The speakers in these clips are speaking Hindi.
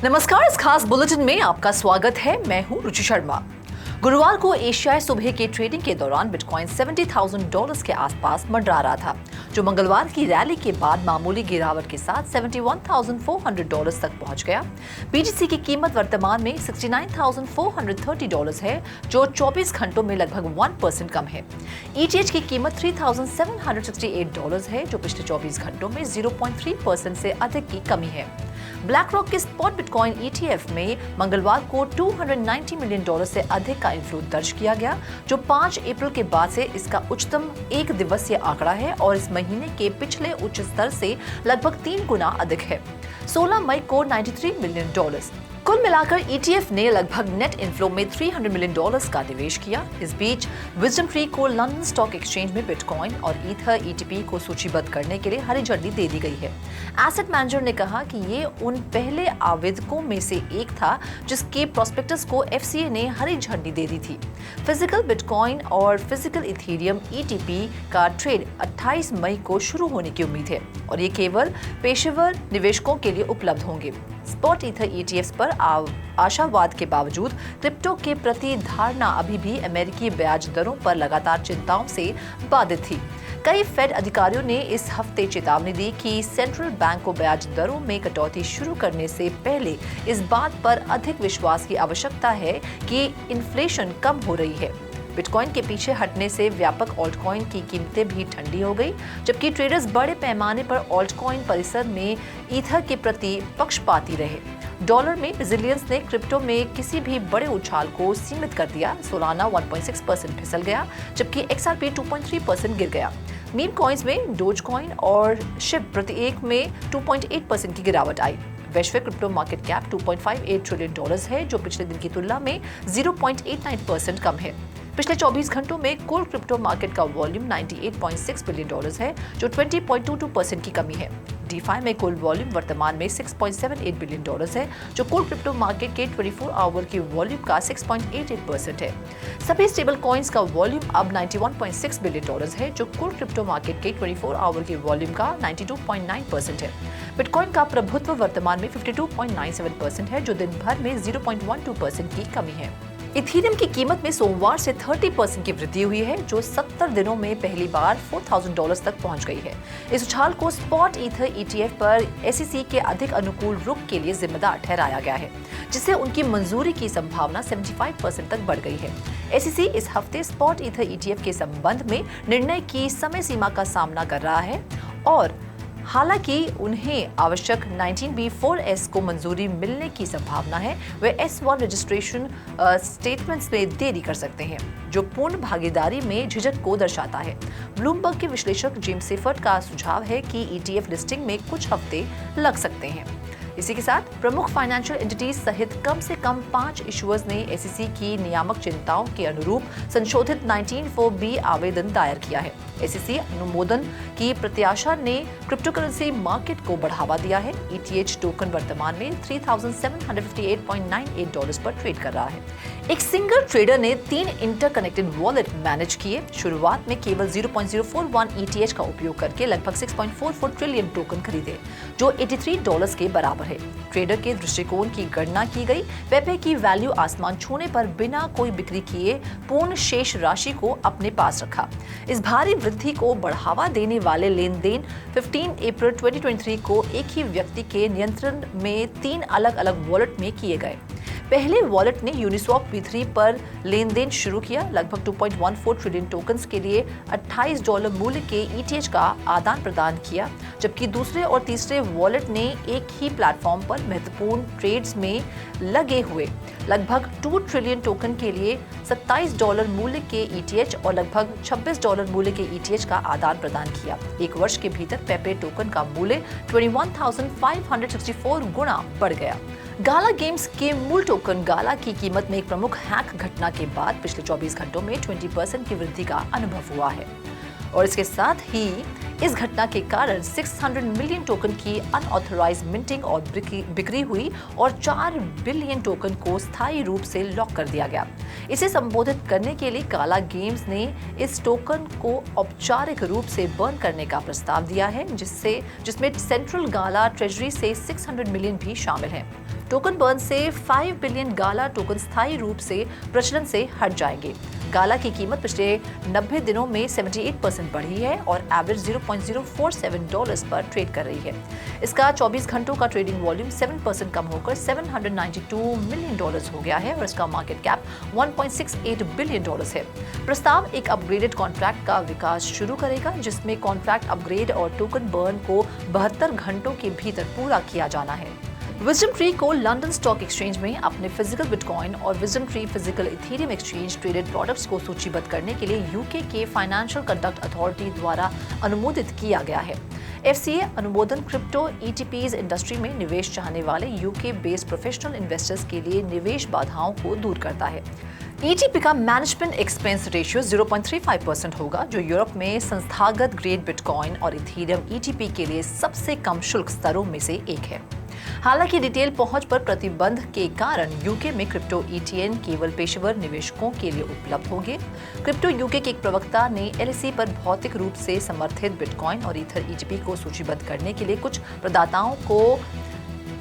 नमस्कार, इस खास बुलेटिन में आपका स्वागत है। मैं हूं रुचि शर्मा। गुरुवार को एशियाई सुबह के ट्रेडिंग के दौरान बिटकॉइन $70,000 के आसपास मंडरा रहा था, जो मंगलवार की रैली के बाद मामूली गिरावट के साथ $71,400 तक पहुंच गया। बीटीसी की कीमत वर्तमान में $69,430 है, जो 24 घंटों में लगभग 1% कम है। ईटीएच की कीमत $3,768 है, जो पिछले 24 घंटों में 0.3% से अधिक की कमी है। ब्लैक रॉक के स्पॉट बिटकॉइन ईटीएफ में मंगलवार को $290 मिलियन से अधिक का इनफ्लो दर्ज किया गया, जो 5 अप्रैल के बाद से इसका उच्चतम एक दिवसीय आंकड़ा है और इस महीने के पिछले उच्च स्तर से लगभग 3 गुना अधिक है। 16 मई को $93 मिलियन। कुल मिलाकर ईटीएफ ने लगभग नेट इनफ्लो में $300 मिलियन का निवेश किया। इस बीच विजडम ट्री को लंदन स्टॉक एक्सचेंज में बिटकॉइन और ईथर ईटीपी को सूचीबद्ध करने के लिए हरी झंडी दे दी गई है। एसेट मैनेजर ने कहा कि ये उन पहले आवेदकों में से एक था जिसके प्रोस्पेक्टस को एफसीए ने हरी झंडी दे दी थी। फिजिकल बिटकॉइन और फिजिकल इथेरियम ईटीपी का ट्रेड 28 मई को शुरू होने की उम्मीद है और ये केवल पेशेवर निवेशकों के लिए उपलब्ध होंगे। स्पॉट ईथर ईटीएफ्स पर आशावाद के बावजूद क्रिप्टो के प्रति धारणा अभी भी अमेरिकी ब्याज दरों पर लगातार चिंताओं से बाधित थी। कई फेड अधिकारियों ने इस हफ्ते चेतावनी दी कि सेंट्रल बैंक को ब्याज दरों में कटौती शुरू करने से पहले इस बात पर अधिक विश्वास की आवश्यकता है कि इन्फ्लेशन कम हो रही है। बिटकॉइन के पीछे हटने से व्यापक ऑल्टकॉइन की कीमतें भी ठंडी हो गई, जबकि ट्रेडर्स बड़े पैमाने पर ऑल्टकॉइन परिसर में ईथर के प्रति पक्षपाती रहे। डॉलर में रेजिलियंस ने क्रिप्टो में किसी भी बड़े उछाल को सीमित कर दिया। सोलाना 1.6% फिसल गया, जबकि एक्सआरपी 2.3% गिर गया। मीम कॉइन्स में डोज कॉइन और शिप प्रति एक में 2.8% की गिरावट आई। वैश्विक क्रिप्टो मार्केट कैप $2.58 ट्रिलियन है, जो पिछले दिन की तुलना में 0.89% कम है। पिछले 24 घंटों में कुल क्रिप्टो मार्केट का वॉल्यूम $98.6 बिलियन है, जो 20.22% की कमी है। डीफाई में कुल वॉल्यूम वर्तमान में $6.78 बिलियन है, जो कुल क्रिप्टो मार्केट के 24 आवर की वॉल्यूम का 6.88% है। सभी स्टेबल कॉइन्स का वॉल्यूम अब $91.6 बिलियन है, जो कुल क्रिप्टो मार्केट के 24 आवर की वॉल्यूम का 92.9% है। बिटकॉइन का प्रभुत्व वर्तमान में 52.97% है, जो दिन भर में 0.12% की कमी है। इथेरियम की कीमत में सोमवार से 30% की वृद्धि हुई है, जो 70 दिनों में पहली बार $4,000 तक पहुंच गई है। इस उछाल को स्पॉट ईथर ईटीएफ पर एसईसी के अधिक अनुकूल रुख के लिए जिम्मेदार ठहराया गया है, जिससे उनकी मंजूरी की संभावना 75% तक बढ़ गई है। एसईसी इस हफ्ते स्पॉट ईथर ईटीएफ के संबंध में निर्णय की समय सीमा का सामना कर रहा है और हालांकि उन्हें आवश्यक 19B4S को मंजूरी मिलने की संभावना है, वे S1 रजिस्ट्रेशन स्टेटमेंट्स में देरी कर सकते हैं, जो पूर्ण भागीदारी में झिझक को दर्शाता है। ब्लूमबर्ग के विश्लेषक जेम्स सेफर्ट का सुझाव है कि ईटीएफ लिस्टिंग में कुछ हफ्ते लग सकते हैं। इसी के साथ प्रमुख फाइनेंशियल एंटिटीज सहित कम से कम 5 इशुअर्स ने एसईसी की नियामक चिंताओं के अनुरूप संशोधित 19(4)B आवेदन दायर किया है। एसईसी अनुमोदन की प्रत्याशा ने क्रिप्टोकरेंसी मार्केट को बढ़ावा दिया है। ईटीएच टोकन वर्तमान में $3,758.98 पर ट्रेड कर रहा है। एक सिंगल ट्रेडर ने 3 इंटरकनेक्टेड वॉलेट मैनेज किए। शुरुआत में केवल 0.041 ईटीएच का उपयोग करके लगभग 6.44 ट्रिलियन टोकन खरीदे, जो $83 के बराबर है। ट्रेडर के दृष्टिकोण की गणना की गई। पेपे की वैल्यू आसमान छूने पर बिना कोई बिक्री किए पूर्ण शेष राशि को अपने पास रखा। इस भारी वृद्धि को बढ़ावा देने वाले लेन देन 15 अप्रैल 2023 को एक ही व्यक्ति के नियंत्रण में 3 अलग अलग वॉलेट में किए गए। पहले वॉलेट ने यूनिस्वैप V3 पर लेन देन शुरू किया, लगभग 2.14 ट्रिलियन टोकन्स के लिए $28 मूल्य के ईटीएच का आदान प्रदान किया, जबकि दूसरे और तीसरे वॉलेट ने एक ही प्लेटफॉर्म पर महत्वपूर्ण ट्रेड्स में लगे हुए लगभग 2 ट्रिलियन टोकन के लिए $27 मूल्य के ईटीएच और लगभग $26 मूल्य के ईटीएच का आदान प्रदान किया। एक वर्ष के भीतर पेपे टोकन का मूल्य 21,564 गुना बढ़ गया। गाला गेम्स के मूल टोकन गाला की कीमत में एक प्रमुख हैक घटना के बाद पिछले 24 घंटों में 20% की वृद्धि का अनुभव हुआ है और इसके साथ ही इस घटना के कारण 600 मिलियन टोकन की अनऑथराइज्ड मिंटिंग और बिक्री हुई और 4 बिलियन टोकन को स्थायी रूप से लॉक कर दिया गया। इसे संबोधित करने के लिए काला गेम्स ने इस टोकन को औपचारिक रूप से बर्न करने का प्रस्ताव दिया है, जिसमें सेंट्रल गाला ट्रेजरी से 600 मिलियन भी शामिल है। टोकन बर्न से 5 बिलियन गाला टोकन स्थायी रूप से प्रचलन से हट जाएंगे। गाला की कीमत पिछले 90 दिनों में 78% बढ़ी है और एवरेज $0.047 पर ट्रेड कर रही है। इसका 24 घंटों का ट्रेडिंग वॉल्यूम 7% कम होकर $792 मिलियन हो गया है और इसका मार्केट कैप $1.68 बिलियन है। प्रस्ताव एक अपग्रेडेड कॉन्ट्रैक्ट का विकास शुरू करेगा, जिसमें कॉन्ट्रैक्ट अपग्रेड और टोकन बर्न को 72 घंटों के भीतर पूरा किया जाना है। विजडम ट्री को लंदन स्टॉक एक्सचेंज में अपने फिजिकल बिटकॉइन और wisdom tree physical Ethereum exchange traded products को सूचीबद्ध करने के लिए यूके के फाइनेंशियल कंडक्ट अथॉरिटी द्वारा अनुमोदित किया गया है। FCA अनुमोदन क्रिप्टो ETPs इंडस्ट्री में निवेश चाहने वाले यूके बेस्ड प्रोफेशनल इन्वेस्टर्स के लिए निवेश बाधाओं को दूर करता है। ETP का मैनेजमेंट एक्सपेंस रेशियो 0.35% होगा, जो यूरोप में संस्थागत ग्रेड बिटकॉइन और इथेरियम ETP के लिए सबसे कम शुल्क स्तरों में से एक है। हालांकि रिटेल पहुंच पर प्रतिबंध के कारण यूके में क्रिप्टो ETN केवल पेशेवर निवेशकों के लिए उपलब्ध होंगे। क्रिप्टो यूके के एक प्रवक्ता ने LSE पर भौतिक रूप से समर्थित बिटकॉइन और ईथर ETP को सूचीबद्ध करने के लिए कुछ प्रदाताओं को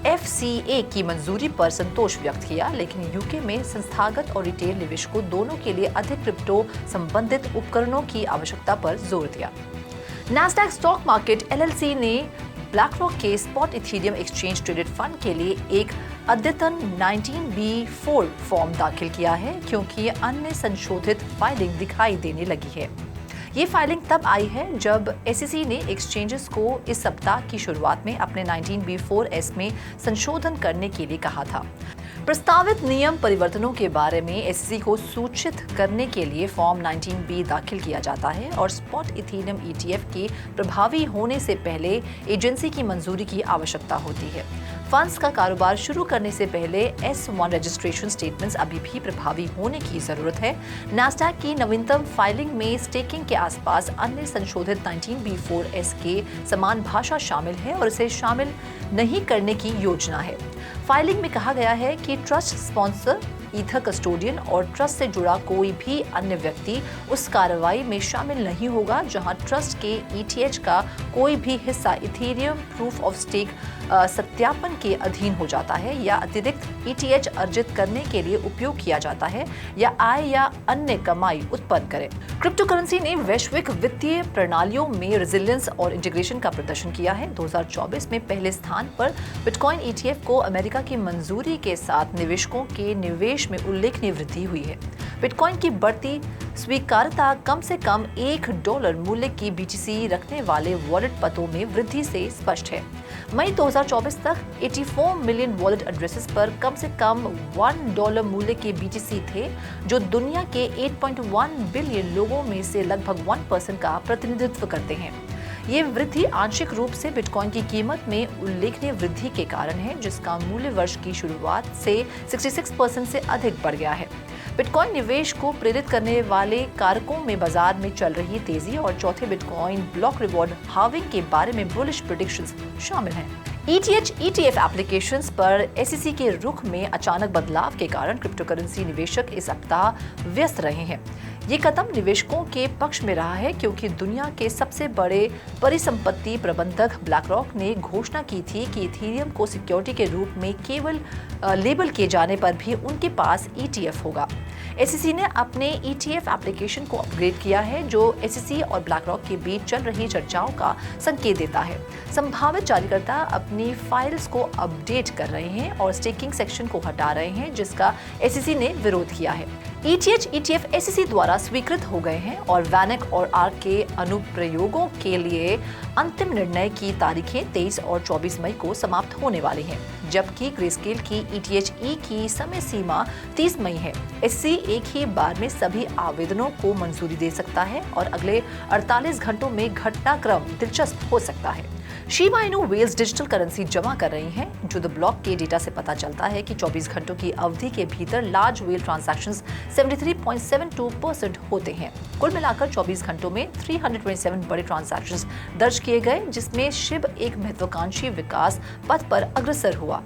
FCA की मंजूरी पर संतोष व्यक्त किया, लेकिन यूके में संस्थागत और रिटेल निवेशकों दोनों के लिए अधिक क्रिप्टो संबंधित उपकरणों की आवश्यकता पर जोर दिया। नैस्डैक स्टॉक मार्केट LLC ने ब्लैकरॉक के spot Ethereum exchange traded fund के लिए एक अद्यतन 19B4 फॉर्म दाखिल किया है, क्योंकि अन्य संशोधित फाइलिंग दिखाई देने लगी है। ये फाइलिंग तब आई है जब SEC ने एक्सचेंजेस को इस सप्ताह की शुरुआत में अपने 19B4S में संशोधन करने के लिए कहा था। प्रस्तावित नियम परिवर्तनों के बारे में SEC को सूचित करने के लिए फॉर्म 19B दाखिल किया जाता है और स्पॉट इथेरियम ETF के प्रभावी होने से पहले एजेंसी की मंजूरी की आवश्यकता होती है। फंड्स का कारोबार शुरू करने से पहले S1 रजिस्ट्रेशन स्टेटमेंट्स अभी भी प्रभावी होने की जरूरत है। नैस्डैक की नवीनतम फाइलिंग में स्टेकिंग के आसपास अन्य संशोधित 19B4S के समान भाषा शामिल है और इसे शामिल नहीं करने की योजना है। फाइलिंग में कहा गया है कि ट्रस्ट स्पॉन्सर, ईथर कस्टोडियन और ट्रस्ट से जुड़ा कोई भी अन्य व्यक्ति उस कार्रवाई में शामिल नहीं होगा जहां ट्रस्ट के ETH का कोई भी हिस्सा इथेरियम प्रूफ ऑफ स्टेक सत्यापन के अधीन हो जाता है या अतिरिक्त ETH अर्जित करने के लिए उपयोग किया जाता है या आय या अन्य कमाई उत्पन्न करे। क्रिप्टो करेंसी ने वैश्विक वित्तीय प्रणालियों में रेजिलियंस और इंटीग्रेशन का प्रदर्शन किया है। 2024 में पहले स्थान पर बिटकॉइन ETF को अमेरिका की मंजूरी के साथ निवेशकों के निवेश में उल्लेखनीय वृद्धि हुई है। बिटकॉइन की बढ़ती स्वीकार्यता कम से कम $1 मूल्य की BTC रखने वाले वॉलेट पतों में वृद्धि से स्पष्ट है। मई 2024 तक 84 मिलियन वॉलेट एड्रेसेस पर कम से कम $1 मूल्य के BTC थे, जो दुनिया के 8.1 बिलियन लोगों में से लगभग 1% का प्रतिनिधित्व करते हैं। ये वृद्धि आंशिक रूप से बिटकॉइन की कीमत में उल्लेखनीय वृद्धि के कारण है, जिसका मूल्य वर्ष की शुरुआत से 66% से अधिक बढ़ गया है। बिटकॉइन निवेश को प्रेरित करने वाले कारकों में बाजार में चल रही तेजी और चौथे बिटकॉइन ब्लॉक रिवॉर्ड हार्विंग के बारे में बुलिश प्रेडिक्शंस शामिल हैं। ETH ETF एप्लीकेशंस पर SEC के रुख में अचानक बदलाव के कारण क्रिप्टो करेंसी निवेशक इस सप्ताह व्यस्त रहे हैं। ये कदम निवेशकों के पक्ष में रहा है, क्योंकि दुनिया के सबसे बड़े परिसंपत्ति प्रबंधक ब्लैकरॉक ने घोषणा की थी कि इथेरियम को सिक्योरिटी के रूप में केवल लेबल किए जाने पर भी उनके पास ETF होगा। SEC ने अपने ETF एप्लीकेशन को अपग्रेड किया है, जो SEC और ब्लैकरॉक के बीच चल रही चर्चाओं का संकेत देता है। संभावित जारीकर्ता अपनी फाइल्स को अपडेट कर रहे हैं और स्टेकिंग सेक्शन को हटा रहे हैं, जिसका SEC ने विरोध किया है। ETH ETF SEC द्वारा स्वीकृत हो गए हैं और वैनिक और आर्क के अनुप्रयोगों के लिए अंतिम निर्णय की तारीखें 23 और 24 मई को समाप्त होने वाली हैं, जबकि ग्रेस्केल की ETHE की समय सीमा 30 मई है। SEC एक ही बार में सभी आवेदनों को मंजूरी दे सकता है और अगले 48 घंटों में घटनाक्रम दिलचस्प हो सकता है। Shiba Inu Wales digital currency जमा कर रही हैं। जो द ब्लॉक के डेटा से पता चलता है कि 24 घंटों की अवधि के भीतर लार्ज वेल ट्रांजैक्शंस 73.72% होते हैं। कुल मिलाकर 24 घंटों में 327 बड़े ट्रांजैक्शंस दर्ज किए गए, जिसमें शिब एक महत्वाकांक्षी विकास पथ पर अग्रसर हुआ।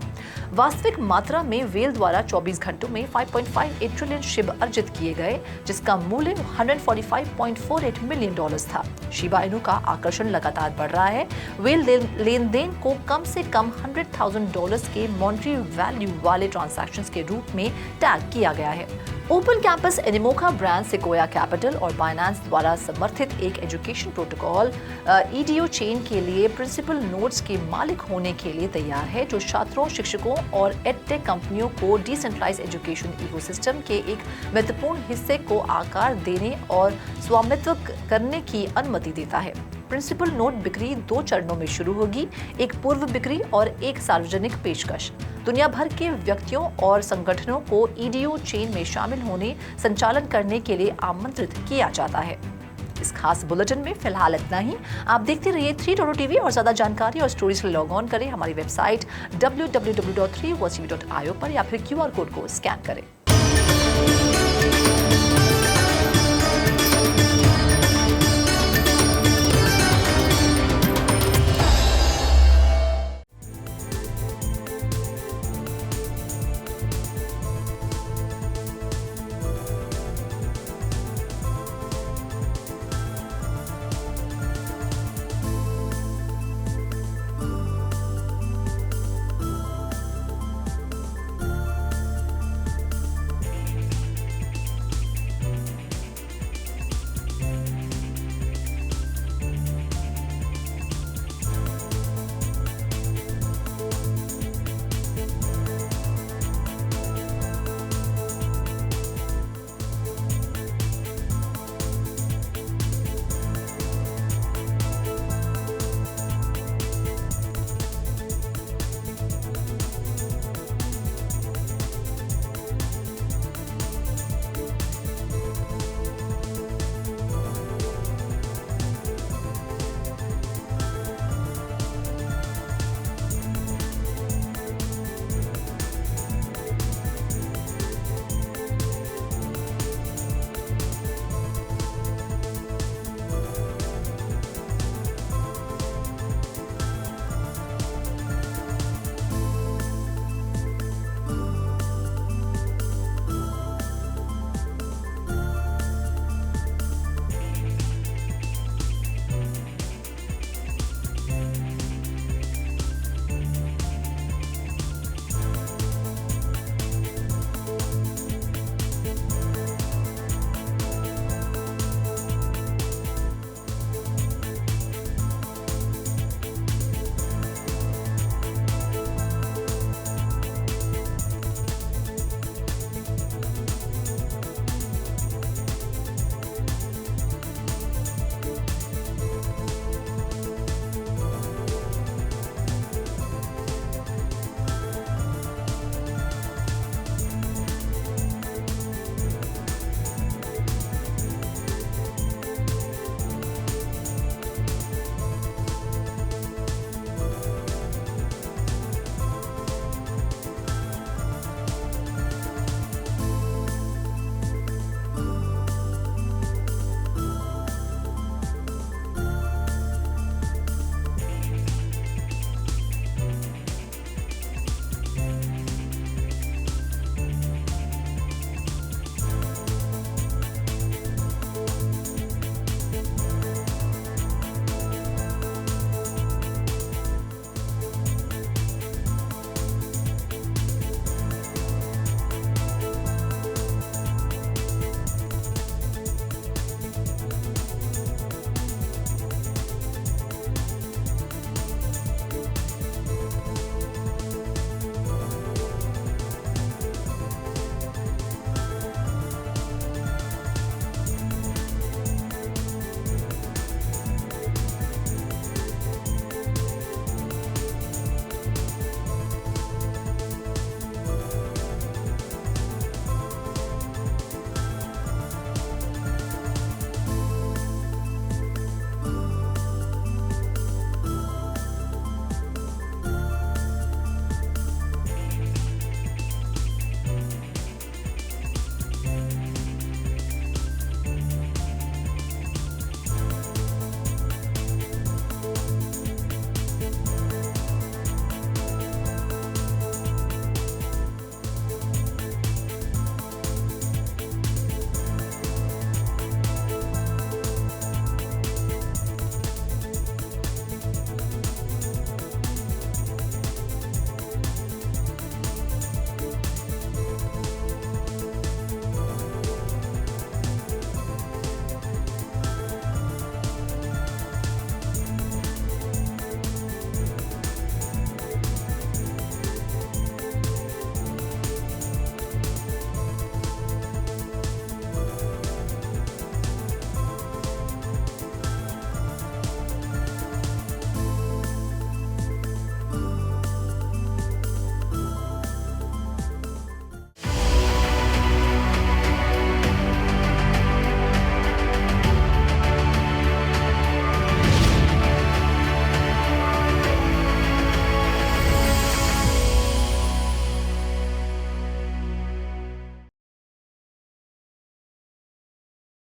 वास्तविक मात्रा में वेल द्वारा 24 घंटों में 5.58 ट्रिलियन शिब अर्जित किए गए, जिसका मूल्य $145.48 मिलियन था। शिबा इनू का आकर्षण लगातार बढ़ रहा है। वेल लेन देन को कम से कम $100,000 के मॉनेटरी वैल्यू वाले ट्रांजैक्शंस के रूप में टैग किया गया है। Open campus Animoca brand sequoia capital और बाइनेंस द्वारा समर्थित एक एजुकेशन प्रोटोकॉल ईडीओ चेन के लिए प्रिंसिपल नोड्स के मालिक होने के लिए तैयार है, जो छात्रों, शिक्षकों और एडटेक कंपनियों को डिसेंट्रलाइज्ड एजुकेशन इकोसिस्टम के एक महत्वपूर्ण हिस्से को आकार देने और स्वामित्व करने की अनुमति देता है। प्रिंसिपल नोट बिक्री 2 चरणों में शुरू होगी, एक पूर्व बिक्री और एक सार्वजनिक पेशकश। दुनिया भर के व्यक्तियों और संगठनों को ईडीओ चेन में शामिल होने, संचालन करने के लिए आमंत्रित किया जाता है। इस खास बुलेटिन में फिलहाल इतना ही। आप देखते रहिए 3 टीवी और ज्यादा जानकारी और स्टोरीज के लिए लॉग ऑन करें हमारी वेबसाइट www.3watchtv.io पर या फिर QR कोड को स्कैन करें।